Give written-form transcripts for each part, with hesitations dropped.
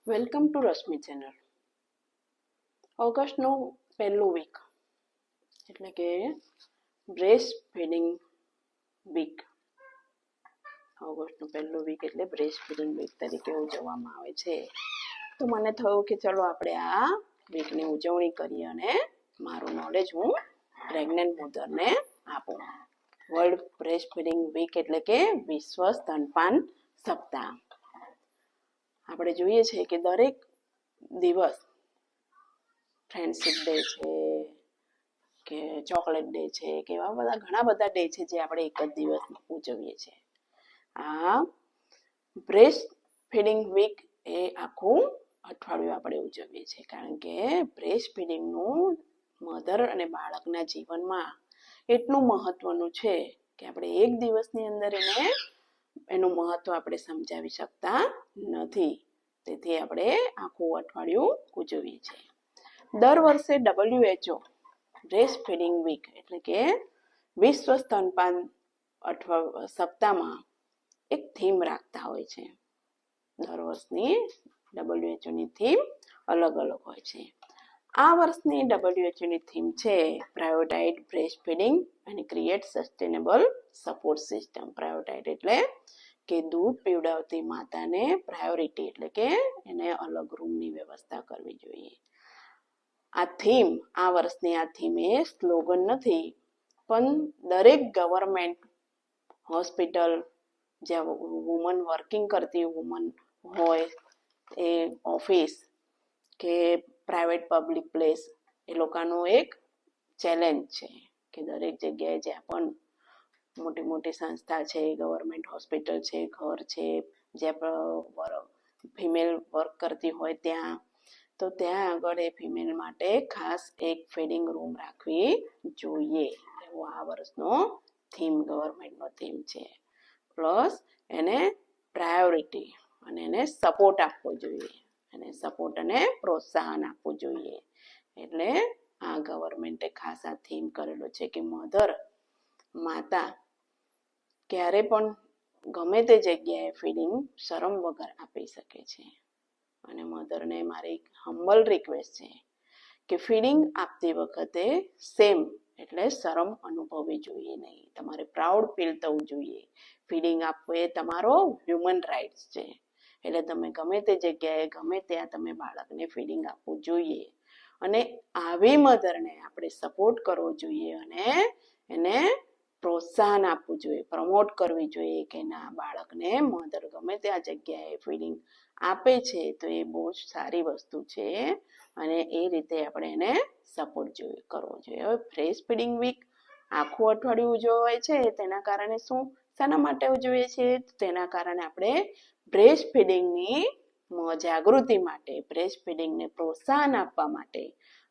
Welcome to Rashmi channel. ઓગસ્ટનું પહેલું week એટલે કે બ્રેસ્ટ ફીડિંગ વીક. ઓગસ્ટનું પહેલું વીક એટલે બ્રેસ્ટ ફીડિંગ વીક તરીકે ઉજવવામાં આવે છે. તો મને થયું કે ચલો આપણે આ વીકની ઉજવણી કરીએ અને મારું નોલેજ હું પ્રેગ્નન્ટ મધરને આપું. વર્લ્ડ બ્રેસ્ટ ફીડિંગ વીક એટલે કે વિશ્વ સ્તનપાન સપ્તાહ. આપણે જોઈએ છે કે દરેક દિવસ ફ્રેન્ડશિપ ડે છે કે ચોકલેટ ડે છે કે એવા બધા ઘણા બધા ડે છે જે આપણે એક જ દિવસ ઉજવીએ છીએ. આ બ્રેસ્ટ ફીડિંગ વીક એ આખું અઠવાડિયું આપણે ઉજવીએ છીએ, કારણ કે બ્રેસ્ટ ફીડિંગનું મધર અને બાળકના જીવનમાં એટલું મહત્વનું છે કે આપણે એક દિવસની અંદર એનું મહત્વ આપણે સમજાવી શકતા નથી. તેથી આપણે આખું અઠવાડિયું ઉજવીએ છીએ. દર વર્ષે WHO બ્રેસ્ટ ફીડિંગ વીક એટલે કે વિશ્વ સ્તનપાન સપ્તાહમાં એક થીમ રાખતા હોય છે. દર વર્ષની WHOની થીમ અલગ અલગ હોય છે. આ વર્ષની WHOની થીમ છે પ્રાયોરિટાઇઝ બ્રેસ્ટ ફીડિંગ અને create sustainable support system. Prioritise એટલે કે દૂધ પીવડાવતી માતાને પ્રાયોરિટી એટલે કે એને અલગ રૂમની વ્યવસ્થા કરવી જોઈએ. આ વર્ષની આ થીમ એ સ્લોગન નથી, પણ દરેક ગવર્મેન્ટ હોસ્પિટલ જ્યાં વુમન વર્કિંગ કરતી વુમન હોય, એ ઓફિસ કે પ્રાઇવેટ પબ્લિક પ્લેસ, એ લોકોનો એક ચેલેન્જ છે કે દરેક જગ્યાએ જ્યાં પણ મોટી મોટી સંસ્થા છે, ગવર્મેન્ટ હોસ્પિટલ છે, ઘર છે, જ્યાં ફિમેલ વર્ક કરતી હોય ત્યાં આગળ એ ફિમેલ માટે ખાસ એક ફીડિંગ રૂમ રાખવી જોઈએ. એવો આ વર્ષનો થીમ ગવર્મેન્ટનો થીમ છે. પ્લસ એને પ્રાયોરિટી અને એને સપોર્ટ આપવો જોઈએ, અને સપોર્ટ અને પ્રોત્સાહન આપવું જોઈએ. એટલે આ ગવર્મેન્ટે ખાસ આ થીમ કરેલો છે કે માતા ક્યારે પણ ગમે તે જગ્યાએ ફીડિંગ શરમ વગર આપી શકે છે. અને મધરને મારી હમ્બલ રિક્વેસ્ટ છે કે ફીડિંગ આપતી વખતે સેમ એટલે શરમ અનુભવવી જોઈએ નહીં. તમારે પ્રાઉડ ફીલ થવું જોઈએ. ફીડિંગ આપવું એ તમારો હ્યુમન રાઇટ્સ છે. એટલે તમે ગમે તે જગ્યાએ ગમે ત્યાં તમે બાળકને ફીડિંગ આપવું જોઈએ. અને આવી મધરને આપણે સપોર્ટ કરવો જોઈએ અને એને પ્રોત્સાહન આપવું જોઈએ, પ્રમોટ કરવી જોઈએ કે ના, બાળકને મધર ગમે ત્યાં જગ્યાએ ફીડિંગ આપે છે તો એ બહુ જ સારી વસ્તુ છે, અને એ રીતે આપણે એને સપોર્ટ કરવો જોઈએ. હવે બ્રેસ્ટ ફીડિંગ વીક આખું અઠવાડિયું ઉજવાય છે, તેના કારણે શાના માટે ઉજવીએ છીએ? તેના કારણે આપણે બ્રેસ્ટ ફીડિંગની જાગૃતિ માટે, બ્રેસ્ટ ફીડિંગને પ્રોત્સાહન આપવા માટે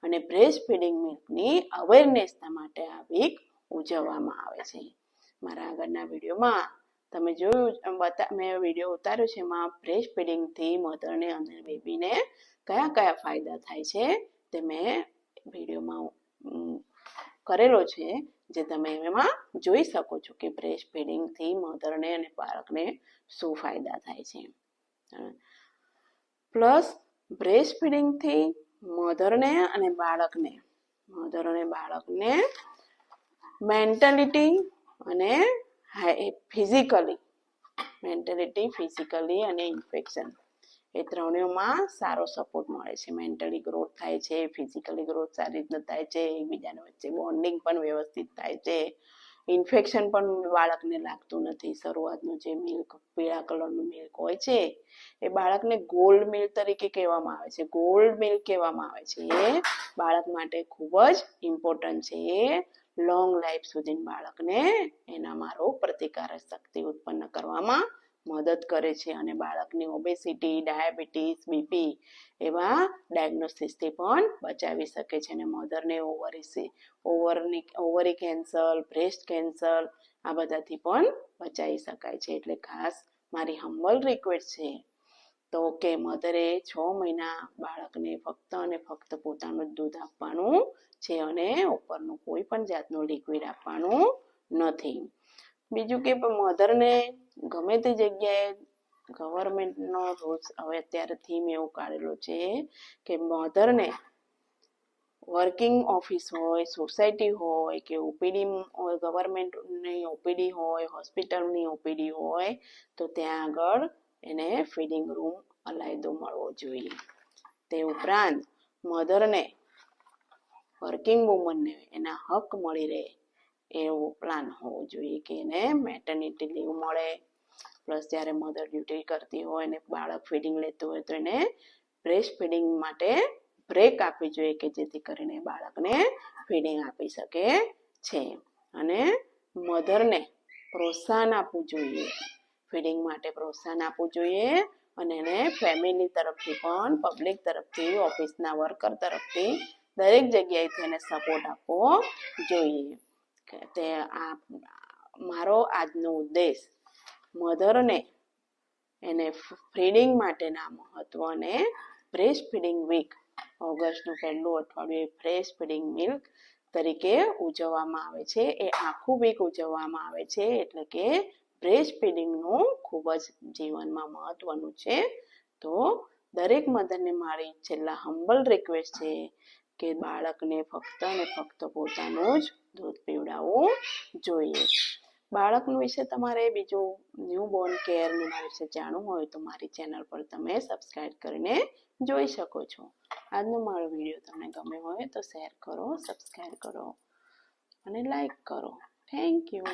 અને બ્રેસ્ટ ફીડિંગ મિલ્કની અવેરનેસના માટે આ વીક ઉજવવામાં આવે છે. મારા આગળના વિડીયોમાં તમે જોયું, મેં વિડીયો ઉતાર્યો છે, એમાં બ્રેસ્ટ ફીડિંગથી મધરને અને બેબીને કયા કયા ફાયદા થાય છે તે મેં વિડીયોમાં કરેલો છે, જે તમે એમાં જોઈ શકો છો કે બ્રેસ્ટ ફીડિંગથી મધરને અને બાળકને શું ફાયદા થાય છે. પ્લસ બ્રેસ્ટ ફીડિંગથી મધરને અને બાળકને મેન્ટાલિટી અને ફિઝિકલી અને ઇન્ફેક્શન એ ત્રણેયમાં સારો સપોર્ટ મળે છે. મેન્ટલી ગ્રોથ થાય છે, ફિઝિકલી ગ્રોથ સારી રીતના થાય છે, એકબીજાને વચ્ચે બોન્ડિંગ પણ વ્યવસ્થિત થાય છે, ઇન્ફેક્શન પણ બાળકને લાગતું નથી. શરૂઆતનું જે મિલ્ક, પીળા કલરનું મિલ્ક હોય છે, એ બાળકને ગોલ્ડ મિલ્ક તરીકે કહેવામાં આવે છે. એ બાળક માટે ખૂબ જ ઇમ્પોર્ટન્ટ છે. એ લોંગ લાઈફ સુધી બાળકને એનામાં રોગ પ્રતિકારક શક્તિ ઉત્પન્ન કરવામાં મદદ કરે છે, અને બાળકની ઓબેસિટી, ડાયાબિટીસ, બીપી એવા ડાયગ્નોસિસથી પણ બચાવી શકે છે. અને મધરને ઓવરી કેન્સર, બ્રેસ્ટ કેન્સર આ બધાથી પણ બચાવી શકાય છે. એટલે ખાસ મારી હમ્બલ રિક્વેસ્ટ છે તો કે મધરે 6 મહિના બાળકને ફક્ત અને ફક્ત પોતાનું જ દૂધ આપવાનું છે, અને ઉપરનું કોઈ પણ જાતનું લિક્વિડ આપવાનું નથી. બીજું કે મધરને ગમે તે જગ્યાએ ગવર્મેન્ટનો રૂલ્સ હવે અત્યારે થીમ એવું કાઢેલો છે કે મધરને વર્કિંગ ઓફિસ હોય, સોસાયટી હોય કે ઓપીડી ગવર્મેન્ટની ઓપીડી હોય, હોસ્પિટલની ઓપીડી હોય તો ત્યાં આગળ એને ફીડિંગ રૂમ અલાયદો મળવો જોઈએ. તે ઉપરાંત મધરને વર્કિંગ વુમનને એના હક મળી રહે એવો પ્લાન હોવો જોઈએ કે એને મેટર્નિટી લીવ મળે, પ્લસ જ્યારે મધર ડ્યુટી કરતી હોય ને બાળક ફીડિંગ લેતું હોય તો એને બ્રેસ્ટ ફીડિંગ માટે બ્રેક આપવી જોઈએ કે જેથી કરીને બાળકને ફીડિંગ આપી શકે છે. અને મધરને પ્રોત્સાહન આપવું જોઈએ, ફીડિંગ માટે પ્રોત્સાહન આપવું જોઈએ અને એને ફેમિલી તરફથી પણ, પબ્લિક તરફથી, ઓફિસના વર્કર તરફથી દરેક જગ્યાએથી એને સપોર્ટ આપવો જોઈએ. તે આ મારો આજનો ઉદ્દેશ મધરને એને ફીડિંગ માટેના મહત્વને બ્રેસ્ટ ફીડિંગ વીક ઓગસ્ટનું પહેલું અઠવાડિયું બ્રેસ્ટ ફીડિંગ મિલ્ક તરીકે ઉજવવામાં આવે છે. એ આખું વીક ઉજવવામાં આવે છે એટલે કે બ્રેસ્ટ ફીડિંગનું ખૂબ જ જીવનમાં મહત્વનું છે. તો દરેક મધરને મારી છેલ્લા હમ્બલ રિક્વેસ્ટ છે કે બાળકને ફક્ત ને ફક્ત પોતાનું જ દૂધ પીવડાવવું જોઈએ. બાળકનું વિશે તમારે બીજું ન્યૂબોર્ન કેર વિશે જાણવું હોય તો મારી ચેનલ પર તમે સબસ્ક્રાઇબ કરીને જોઈ શકો છો. આજનો મારો વિડીયો તમને ગમ્યો હોય તો શેર કરો, સબસ્ક્રાઇબ કરો અને લાઈક કરો. Thank you.